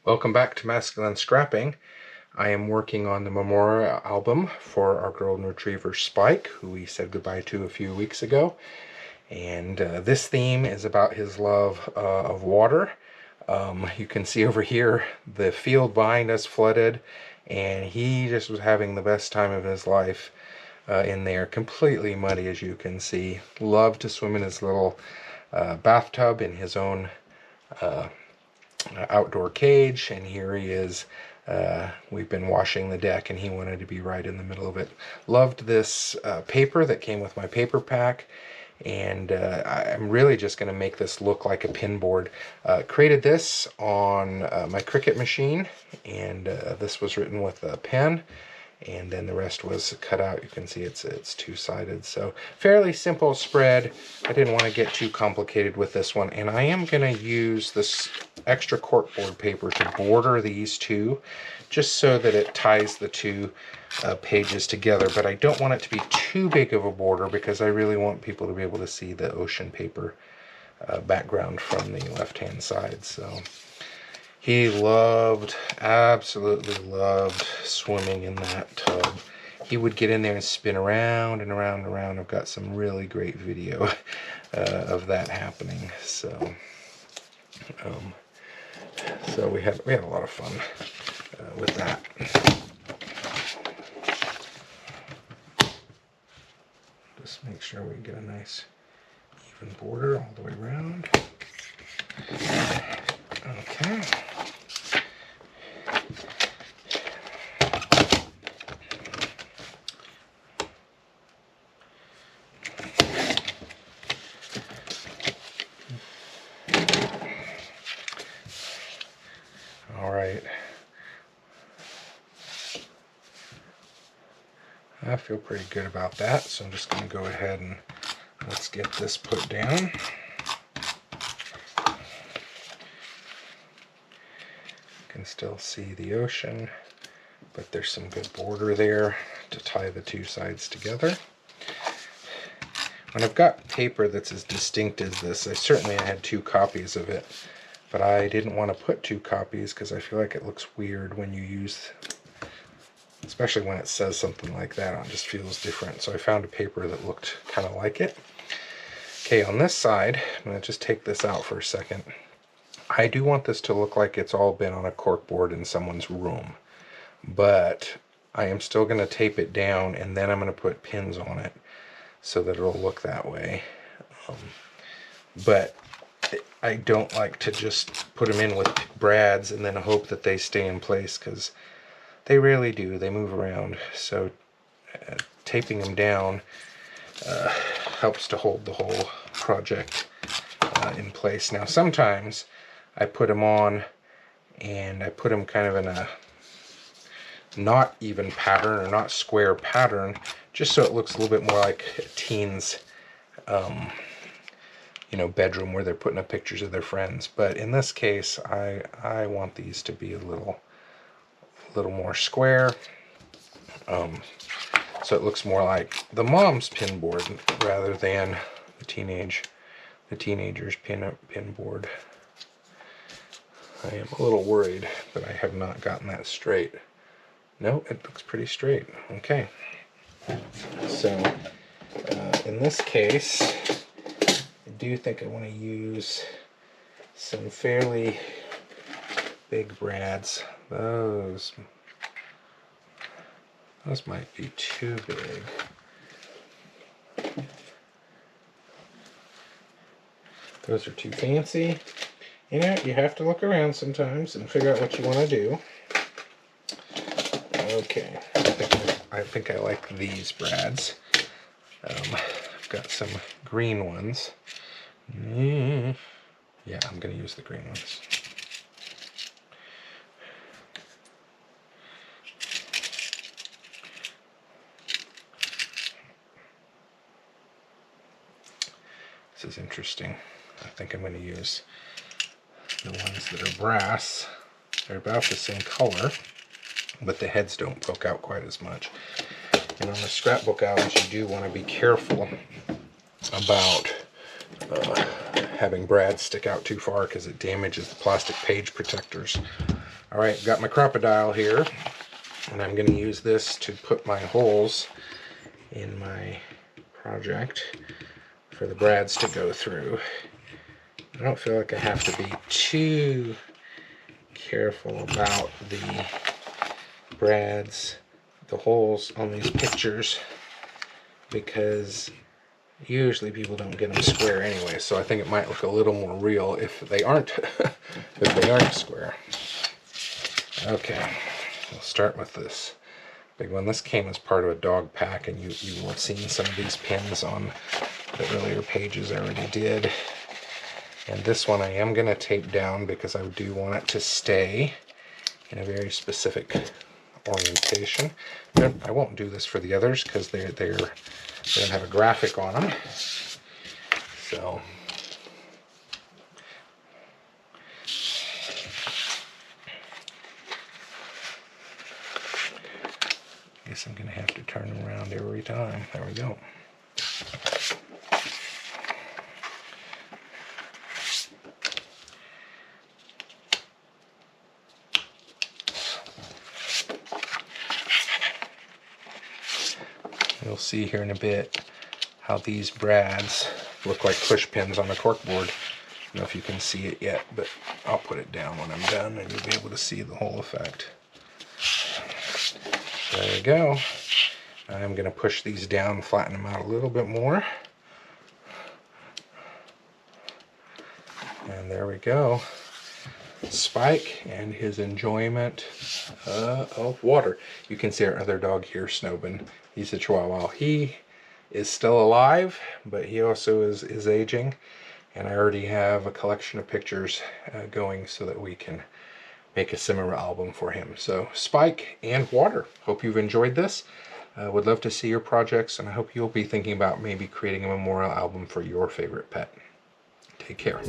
Welcome back to Masculine Scrapping. I am working on the memorial album for our golden retriever Spike, who we said goodbye to a few weeks ago. And this theme is about his love of water. You can see over here the field behind us flooded, and he just was having the best time of his life in there, completely muddy as you can see. Loved to swim in his little bathtub in his own outdoor cage, and here he is. We've been washing the deck and he wanted to be right in the middle of it. Loved this paper that came with my paper pack, and I'm really just going to make this look like a pin board. Created this on my Cricut machine, and this was written with a pen, and then the rest was cut out. You can see it's two-sided, so fairly simple spread. I didn't want to get too complicated with this one, and I am going to use this extra corkboard paper to border these two, just so that it ties the two pages together. But I don't want it to be too big of a border because I really want people to be able to see the ocean paper background from the left-hand side. So he loved, absolutely loved swimming in that tub. He would get in there and spin around and around and around. I've got some really great video of that happening. So we had a lot of fun with that. Just make sure we get a nice even border all the way around. Okay. All right. I feel pretty good about that, so I'm just going to go ahead and let's get this put down. You can still see the ocean, but there's some good border there to tie the two sides together. When I've got paper that's as distinct as this, I certainly had 2 copies of it, but I didn't want to put 2 copies because I feel like it looks weird when you use, especially when it says something like that, it just feels different. So I found a paper that looked kind of like it. Okay, on this side, I'm going to just take this out for a second. I do want this to look like it's all been on a corkboard in someone's room, but I am still going to tape it down, and then I'm going to put pins on it so that it'll look that way. But I don't like to just put them in with brads and then hope that they stay in place, because they really do. They move around. So taping them down helps to hold the whole project in place. Now sometimes I put them on and I put them kind of in a not even pattern or not square pattern, just so it looks a little bit more like a teen's bedroom where they're putting up pictures of their friends. But in this case, I want these to be a little more square, so it looks more like the mom's pin board rather than the teenager's pin board. I am a little worried, but I have not gotten that straight. No, it looks pretty straight. Okay, so in this case, I do think I want to use some fairly big brads. Those might be too big. Those are too fancy. You know, you have to look around sometimes and figure out what you want to do. Okay, I think I like these brads. I've got some green ones. Yeah, I'm going to use the green ones. This is interesting. I think I'm going to use the ones that are brass. They're about the same color, but the heads don't poke out quite as much. And on the scrapbook albums, you do want to be careful about having brads stick out too far because it damages the plastic page protectors. All right, got my crocodile here, and I'm going to use this to put my holes in my project for the brads to go through. I don't feel like I have to be too careful about the brads, the holes on these pictures, because usually people don't get them square anyway, so I think it might look a little more real if they aren't if they aren't square. Okay, we'll start with this big one. This came as part of a dog pack, and you will have seen some of these pins on the earlier pages I already did. And this one I am going to tape down because I do want it to stay in a very specific orientation. But I won't do this for the others because they don't have a graphic on them. So I guess I'm going to have to turn them around every time. There we go. You'll see here in a bit how these brads look like push pins on a cork board. I don't know if you can see it yet, but I'll put it down when I'm done and you'll be able to see the whole effect. There we go. I'm going to push these down, flatten them out a little bit more. And there we go. Spike and his enjoyment of water. You can see our other dog here, Snowbin. He's a Chihuahua. He is still alive, but he also is aging. And I already have a collection of pictures going so that we can make a similar album for him. So Spike and water. Hope you've enjoyed this. Would love to see your projects, and I hope you'll be thinking about maybe creating a memorial album for your favorite pet. Take care.